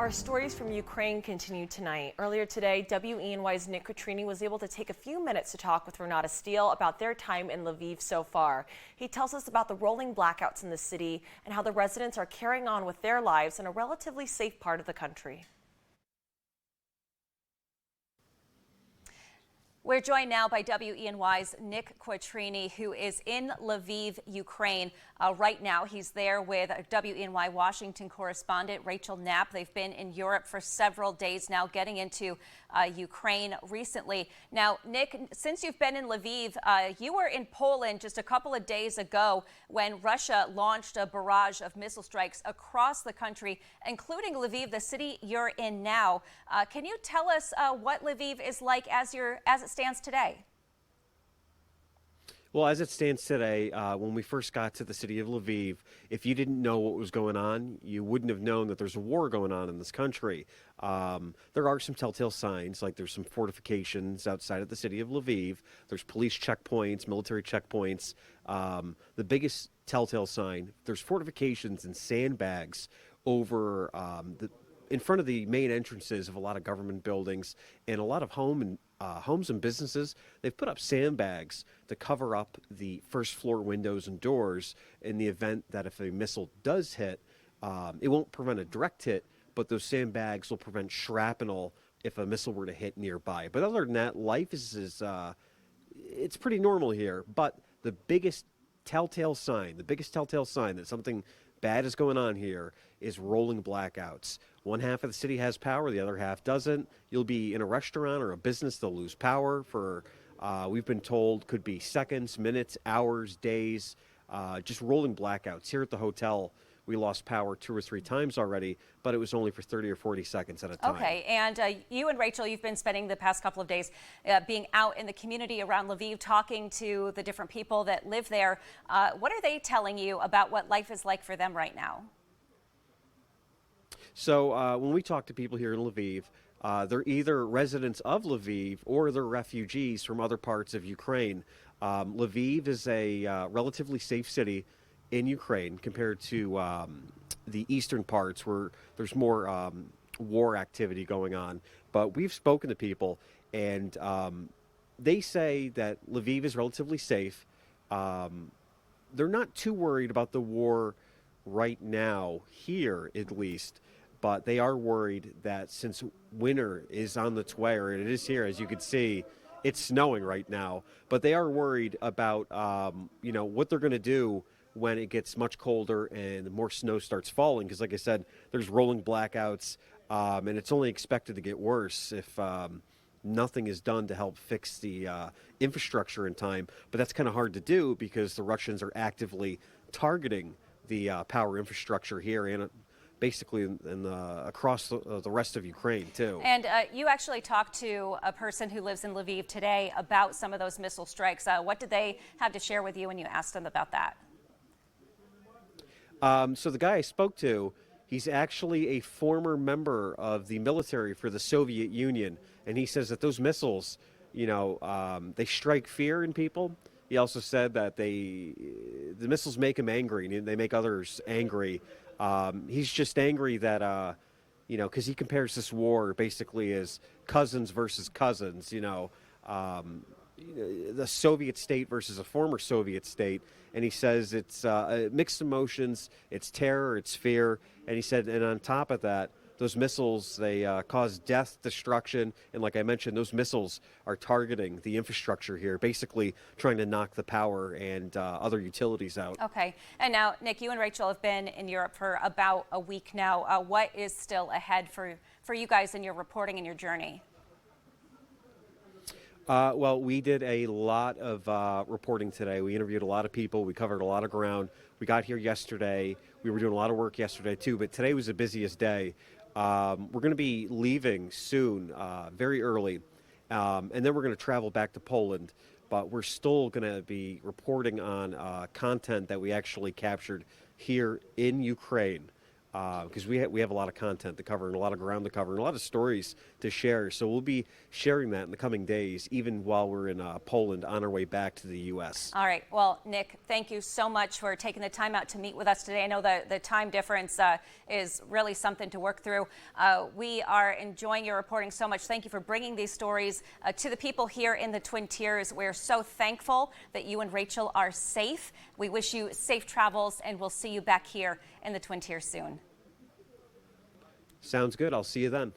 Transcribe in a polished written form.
Our stories from Ukraine continue tonight. Earlier today, WENY's Nick Quattrini was able to take a few minutes to talk with Renata Steele about their time in Lviv so far. He tells us about the rolling blackouts in the city and how the residents are carrying on with their lives in a relatively safe part of the country. We're joined now by WENY's Nick Quattrini, who is in Lviv, Ukraine. Right now, he's there with WENY Washington correspondent Rachel Knapp. They've been in Europe for several days now, getting into Ukraine recently. Now, Nick, since you've been in Lviv, you were in Poland just a couple of days ago when Russia launched a barrage of missile strikes across the country, including Lviv, the city you're in now. Can you tell us what Lviv is like as it stands today? Well, as it stands today, when we first got to the city of Lviv, if you didn't know what was going on, you wouldn't have known that there's a war going on in this country. There are some telltale signs, like there's some fortifications outside of the city of Lviv. There's police checkpoints, military checkpoints. The biggest telltale sign, there's fortifications and sandbags over in front of the main entrances of a lot of government buildings and a lot of homes and businesses. They've put up sandbags to cover up the first floor windows and doors in the event that if a missile does hit, it won't prevent a direct hit, but those sandbags will prevent shrapnel if a missile were to hit nearby. But other than that, life is it's pretty normal here. But the biggest telltale sign that something bad is going on here is rolling blackouts. One half of the city has power, the other half doesn't. You'll be in a restaurant or a business, they'll lose power for, we've been told, could be seconds, minutes, hours, days, just rolling blackouts. Here at the hotel, we lost power 2 or 3 times already, but it was only for 30 or 40 seconds at a time. Okay, and you and Rachel, you've been spending the past couple of days being out in the community around Lviv, talking to the different people that live there. What are they telling you about what life is like for them right now? So when we talk to people here in Lviv, they're either residents of Lviv or they're refugees from other parts of Ukraine. Lviv is a relatively safe city in Ukraine compared to the eastern parts where there's more war activity going on. But we've spoken to people, and they say that Lviv is relatively safe. They're not too worried about the war right now, here at least, but they are worried that since winter is on its way, or it is here, as you can see, it's snowing right now, but they are worried about what they're going to do when it gets much colder and more snow starts falling, because like I said, there's rolling blackouts, and it's only expected to get worse if nothing is done to help fix the infrastructure in time. But that's kind of hard to do because the Russians are actively targeting the power infrastructure here and basically across the rest of Ukraine, too. And you actually talked to a person who lives in Lviv today about some of those missile strikes. What did they have to share with you when you asked them about that? So the guy I spoke to, he's actually a former member of the military for the Soviet Union, and he says that those missiles, they strike fear in people. He also said that the missiles make him angry, and they make others angry. He's just angry that, because he compares this war basically as cousins versus cousins, the Soviet state versus a former Soviet state. And he says it's mixed emotions, it's terror, it's fear. And he said, and on top of that, those missiles, they cause death, destruction. And like I mentioned, those missiles are targeting the infrastructure here, basically trying to knock the power and other utilities out. Okay. And now, Nick, you and Rachel have been in Europe for about a week now. What is still ahead for you guys in your reporting and your journey? Well, we did a lot of reporting today. We interviewed a lot of people. We covered a lot of ground. We got here yesterday. We were doing a lot of work yesterday, too, but today was the busiest day. We're going to be leaving soon, very early, and then we're going to travel back to Poland, but we're still going to be reporting on content that we actually captured here in Ukraine. because we have a lot of content to cover and a lot of ground to cover and a lot of stories to share. So we'll be sharing that in the coming days, even while we're in Poland on our way back to the U.S. All right. Well, Nick, thank you so much for taking the time out to meet with us today. I know the time difference is really something to work through. We are enjoying your reporting so much. Thank you for bringing these stories to the people here in the Twin Tiers. We're so thankful that you and Rachel are safe. We wish you safe travels, and we'll see you back here in the Twin Tiers soon. Sounds good. I'll see you then.